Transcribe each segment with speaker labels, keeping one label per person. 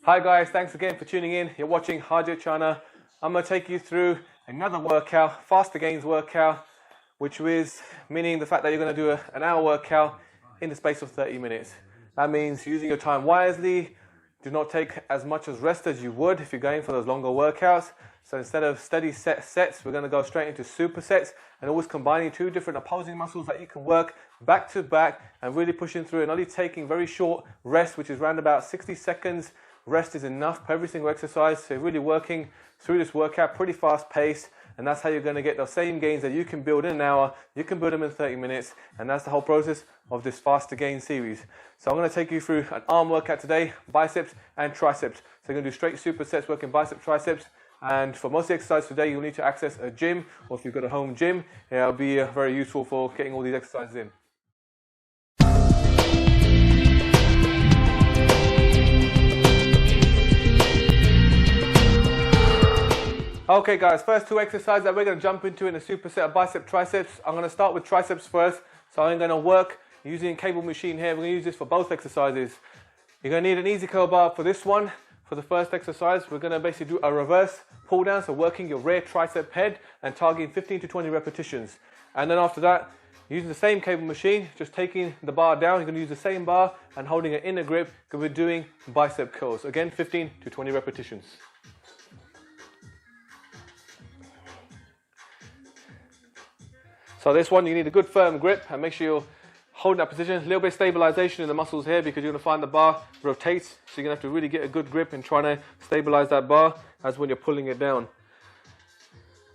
Speaker 1: Hi guys, thanks again for tuning in. You're watching HarjitChana. I'm going to take you through another workout, faster gains workout, which is meaning the fact that you're going to do an hour workout in the space of 30 minutes. That means using your time wisely. Do not take as much as rest as you would if you're going for those longer workouts. So instead of steady sets, we're going to go straight into supersets and always combining two different opposing muscles that you can work back to back and really pushing through and only taking very short rest, which is around about 60 seconds. Rest is enough per every single exercise. So you're really working through this workout pretty fast pace, and that's how you're going to get those same gains that you can build in an hour. You can build them in 30 minutes, and that's the whole process of this faster gain series. So I'm going to take you through an arm workout today, biceps and triceps. So you're going to do straight supersets working biceps, triceps. And for most of the exercise today, you'll need to access a gym, or if you've got a home gym, it'll be very useful for getting all these exercises in. Okay guys, first two exercises that we're going to jump into in a superset of bicep triceps. I'm going to start with triceps first. So I'm going to work using a cable machine here. We're going to use this for both exercises. You're going to need an easy curl bar for this one. For the first exercise, we're going to basically do a reverse pull down, so working your rear tricep head and targeting 15 to 20 repetitions. And then after that, using the same cable machine, just taking the bar down, you're going to use the same bar and holding an inner grip because we're doing bicep curls. Again, 15 to 20 repetitions. So this one, you need a good firm grip and make sure you're holding that position. A little bit of stabilization in the muscles here because you're going to find the bar rotates. So you're going to have to really get a good grip in trying to stabilize that bar as when you're pulling it down.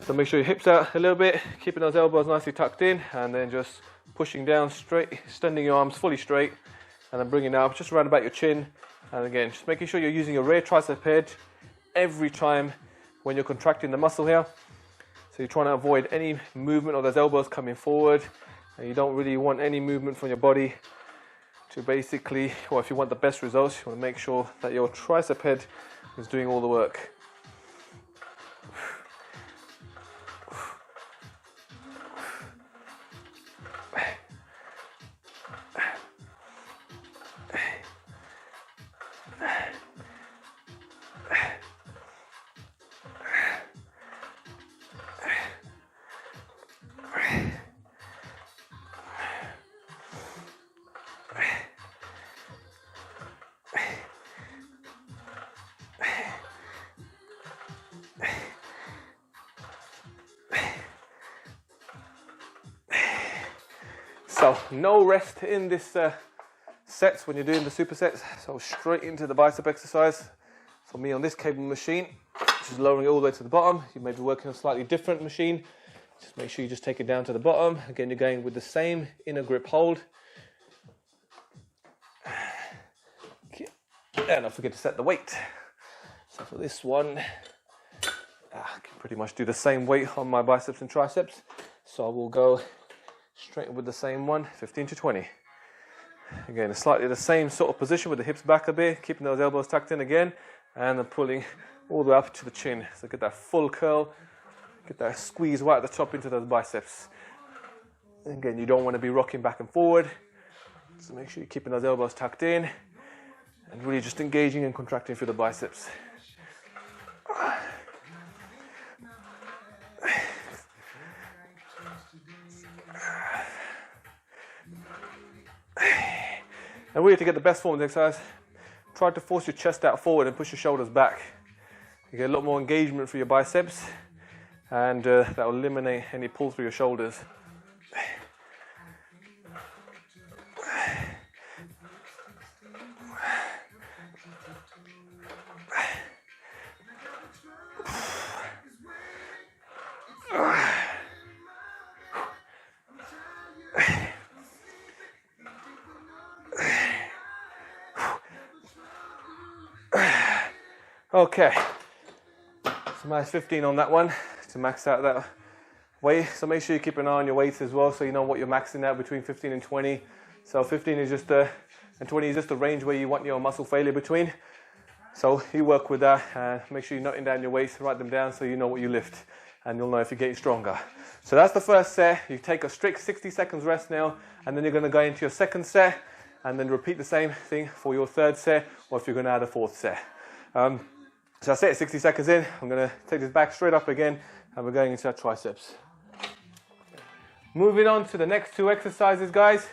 Speaker 1: So make sure your hips out a little bit, keeping those elbows nicely tucked in, and then just pushing down straight, extending your arms fully straight, and then bringing it up just around about your chin. And again, just making sure you're using your rear tricep head every time when you're contracting the muscle here. So you're trying to avoid any movement of those elbows coming forward, and you don't really want any movement from your body to basically, or if you want the best results, you want to make sure that your tricep head is doing all the work. So no rest in this sets when you're doing the supersets. So straight into the bicep exercise. For me on this cable machine, just lowering it all the way to the bottom. You may be working on a slightly different machine. Just make sure you just take it down to the bottom. Again, you're going with the same inner grip hold. And don't forget to set the weight. So for this one, I can pretty much do the same weight on my biceps and triceps. So I will go straight with the same one, 15 to 20. Again, it's slightly the same sort of position with the hips back a bit, keeping those elbows tucked in again, and then pulling all the way up to the chin. So get that full curl, get that squeeze right at the top into those biceps. And again, you don't want to be rocking back and forward, so make sure you're keeping those elbows tucked in, and really just engaging and contracting through the biceps. And really, to get the best form of the exercise, try to force your chest out forward and push your shoulders back. You get a lot more engagement through your biceps, and that will eliminate any pull through your shoulders. Okay, so minus 15 on that one to max out that weight. So make sure you keep an eye on your weights as well, so you know what you're maxing out between 15 and 20. So 15 is just and 20 is just the range where you want your muscle failure between. So you work with that and make sure you're noting down your weights, write them down so you know what you lift, and you'll know if you're getting stronger. So that's the first set. You take a strict 60 seconds rest now, and then you're going to go into your second set, and then repeat the same thing for your third set, or if you're going to add a fourth set. So that's it, 60 seconds in. I'm going to take this back straight up again, and we're going into our triceps. Moving on to the next two exercises, guys.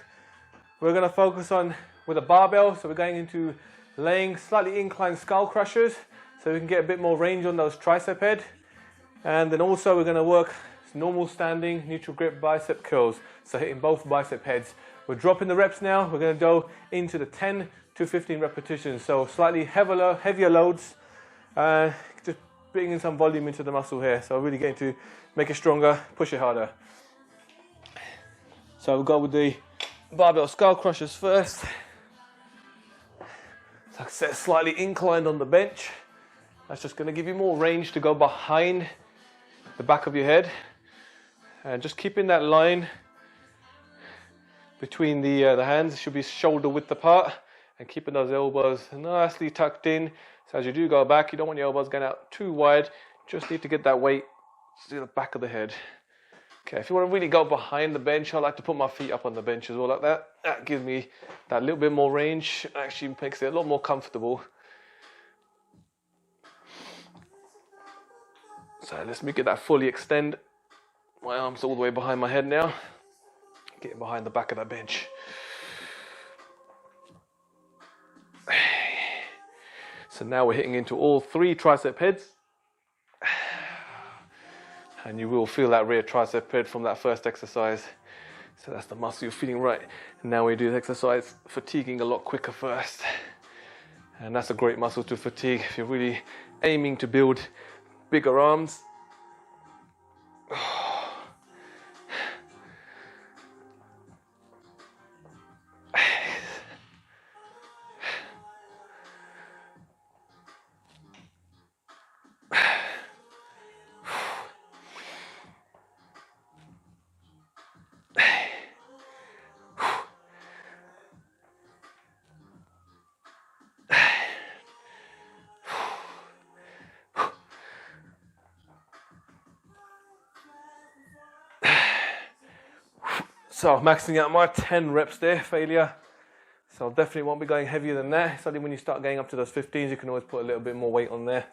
Speaker 1: We're going to focus on with a barbell. So we're going into laying slightly inclined skull crushers, so we can get a bit more range on those tricep head. And then also we're going to work normal standing neutral grip bicep curls, so hitting both bicep heads. We're dropping the reps now. We're going to go into the 10 to 15 repetitions, so slightly heavier loads, just bringing some volume into the muscle here. So really getting to make it stronger, push it harder. So we'll go with the barbell skull crushers first. Like I said, slightly inclined on the bench. That's just going to give you more range to go behind the back of your head, and just keeping that line between the hands. It should be shoulder width apart, and keeping those elbows nicely tucked in. So as you do go back, you don't want your elbows going out too wide. Just need to get that weight to the back of the head. Okay, if you want to really go behind the bench, I like to put my feet up on the bench as well, like that. That gives me that little bit more range. Actually makes it a lot more comfortable. So let me get that fully extend. My arms all the way behind my head now. Getting behind the back of that bench. So now we're hitting into all three tricep heads. And you will feel that rear tricep head from that first exercise. So that's the muscle you're feeling right. And now we do the exercise fatiguing a lot quicker first. And that's a great muscle to fatigue if you're really aiming to build bigger arms. So maxing out my 10 reps there, failure. So definitely won't be going heavier than that. Suddenly when you start going up to those 15s, you can always put a little bit more weight on there.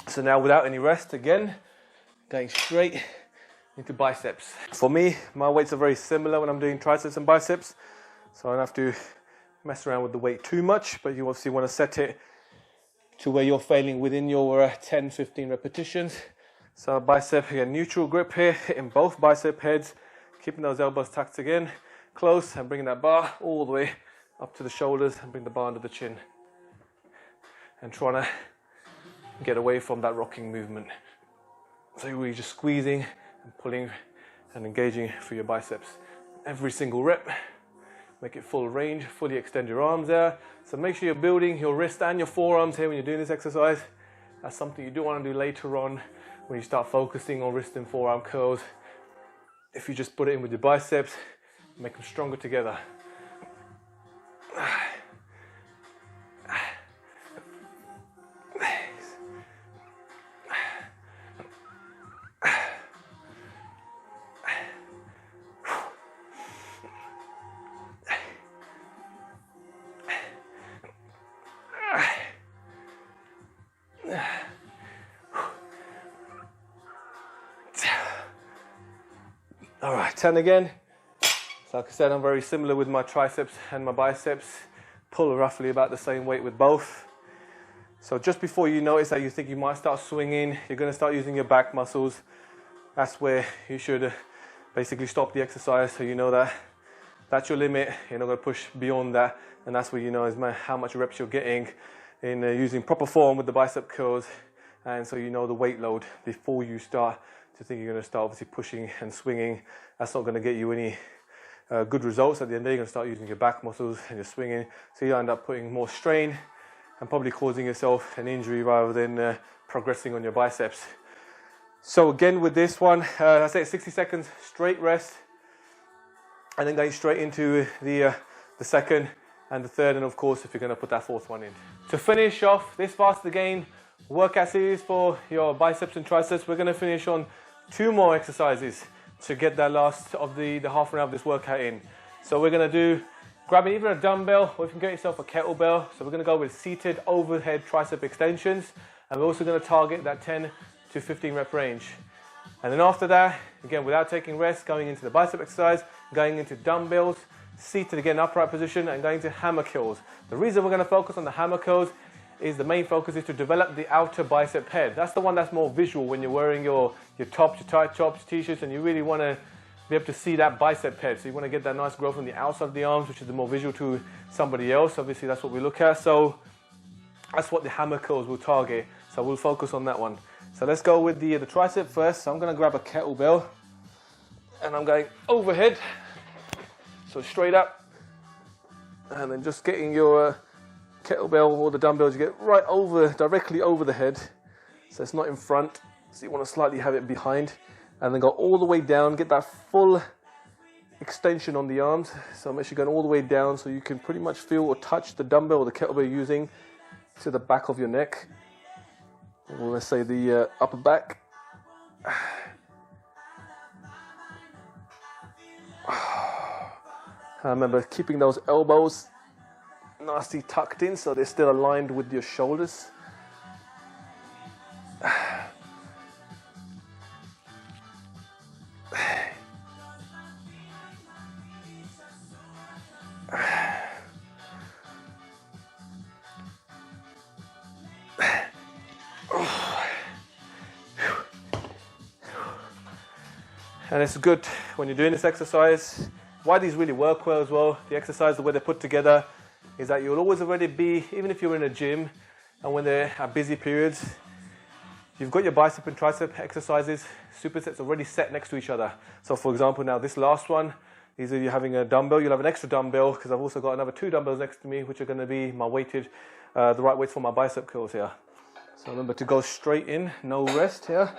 Speaker 1: So now without any rest, again, going straight into biceps. For me, my weights are very similar when I'm doing triceps and biceps. So I don't have to mess around with the weight too much, but you obviously want to set it to where you're failing within your 10, 15 repetitions. So bicep, again, neutral grip here, hitting both bicep heads. Keeping those elbows tucked again, close, and bringing that bar all the way up to the shoulders and bring the bar under the chin. And trying to get away from that rocking movement. So you're really just squeezing and pulling and engaging through your biceps. Every single rep, make it full range, fully extend your arms there. So make sure you're building your wrist and your forearms here when you're doing this exercise. That's something you do want to do later on when you start focusing on wrist and forearm curls. If you just put it in with your biceps, make them stronger together. All right, 10 again. So like I said, I'm very similar with my triceps and my biceps. Pull roughly about the same weight with both. So just before you notice that you think you might start swinging, you're going to start using your back muscles. That's where you should basically stop the exercise, so you know that that's your limit. You're not going to push beyond that, and that's where you know is how much reps you're getting in using proper form with the bicep curls, and so you know the weight load before you start to think you're going to start obviously pushing and swinging. That's not going to get you any good results. At the end of the day, you're going to start using your back muscles and you're swinging, so you end up putting more strain and probably causing yourself an injury rather than progressing on your biceps. So again with this one, I say 60 seconds straight rest, and then going straight into the second and the third, and of course if you're going to put that fourth one in. To finish off this fast again workout series for your biceps and triceps, we're going to finish on 2 more exercises to get that last of the half an hour of this workout in. So we're going to do grabbing either a dumbbell or you can get yourself a kettlebell. So we're going to go with seated overhead tricep extensions, and we're also going to target that 10 to 15 rep range. And then after that, again, without taking rest, going into the bicep exercise, going into dumbbells, seated again, upright position, and going to hammer curls. The reason we're going to focus on the hammer curls is the main focus is to develop the outer bicep head. That's the one that's more visual when you're wearing your tops, your tight tops, t-shirts, and you really want to be able to see that bicep head. So you want to get that nice growth on the outside of the arms, which is the more visual to somebody else. Obviously, that's what we look at. So that's what the hammer curls will target. So we'll focus on that one. So let's go with the tricep first. So I'm going to grab a kettlebell, and I'm going overhead, so straight up, and then just getting your kettlebell or the dumbbells, you get right over, directly over the head, so it's not in front, so you want to slightly have it behind, and then go all the way down, get that full extension on the arms. So I'm actually going all the way down so you can pretty much feel or touch the dumbbell or the kettlebell you're using to the back of your neck, or let's say the upper back. Remember keeping those elbows nicely tucked in so they're still aligned with your shoulders. And it's good when you're doing this exercise. Why these really work well as well, the exercise, the way they're put together, is that you'll always already be, even if you're in a gym and when they're at busy periods, you've got your bicep and tricep exercises, supersets already set next to each other. So for example, now this last one, either you're having a dumbbell, you'll have an extra dumbbell, because I've also got another 2 dumbbells next to me, which are going to be my weighted, the right weights for my bicep curls here. So remember to go straight in, no rest here.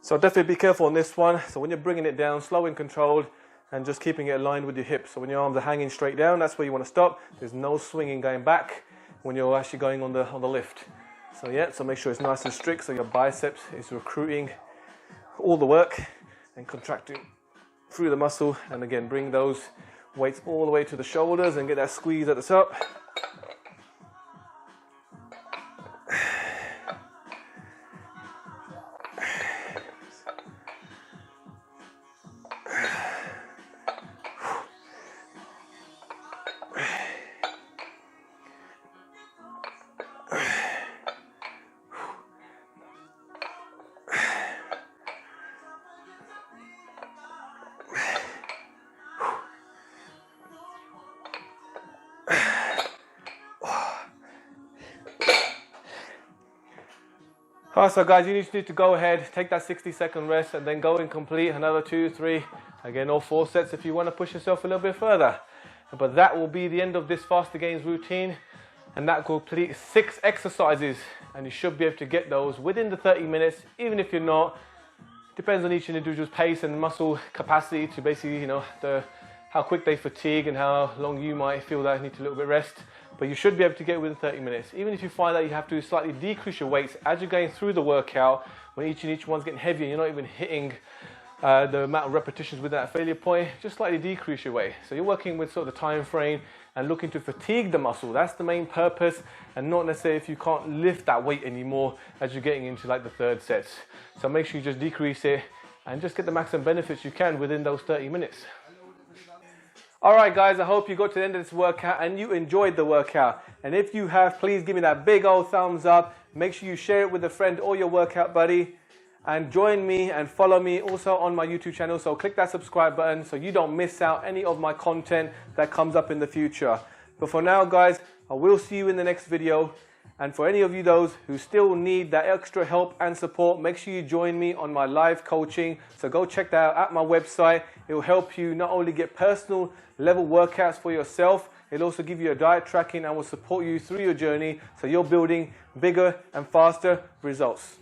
Speaker 1: So definitely be careful on this one. So when you're bringing it down, slow and controlled, and just keeping it aligned with your hips. So when your arms are hanging straight down, that's where you want to stop. There's no swinging going back when you're actually going on the lift. So yeah, so make sure it's nice and strict so your biceps is recruiting all the work and contracting through the muscle. And again, bring those weights all the way to the shoulders and get that squeeze at the top. Alright, so guys, you need to go ahead, take that 60-second rest, and then go and complete another 2, 3, again, all 4 sets if you want to push yourself a little bit further. But that will be the end of this faster gains routine, and that will complete 6 exercises, and you should be able to get those within the 30 minutes, even if you're not. Depends on each individual's pace and muscle capacity to basically, you know, how quick they fatigue and how long you might feel that you need a little bit of rest. But you should be able to get within 30 minutes. Even if you find that you have to slightly decrease your weights as you're going through the workout, when each one's getting heavier, you're not even hitting the amount of repetitions with that failure point, just slightly decrease your weight. So you're working with sort of the time frame and looking to fatigue the muscle. That's the main purpose, and not necessarily if you can't lift that weight anymore as you're getting into like the 3rd sets. So make sure you just decrease it and just get the maximum benefits you can within those 30 minutes. Alright guys, I hope you got to the end of this workout and you enjoyed the workout. And if you have, please give me that big old thumbs up. Make sure you share it with a friend or your workout buddy. And join me and follow me also on my YouTube channel. So click that subscribe button so you don't miss out any of my content that comes up in the future. But for now guys, I will see you in the next video. And for any of you those who still need that extra help and support, make sure you join me on my live coaching. So go check that out at my website. It will help you not only get personal level workouts for yourself, it'll also give you a diet tracking and will support you through your journey so you're building bigger and faster results.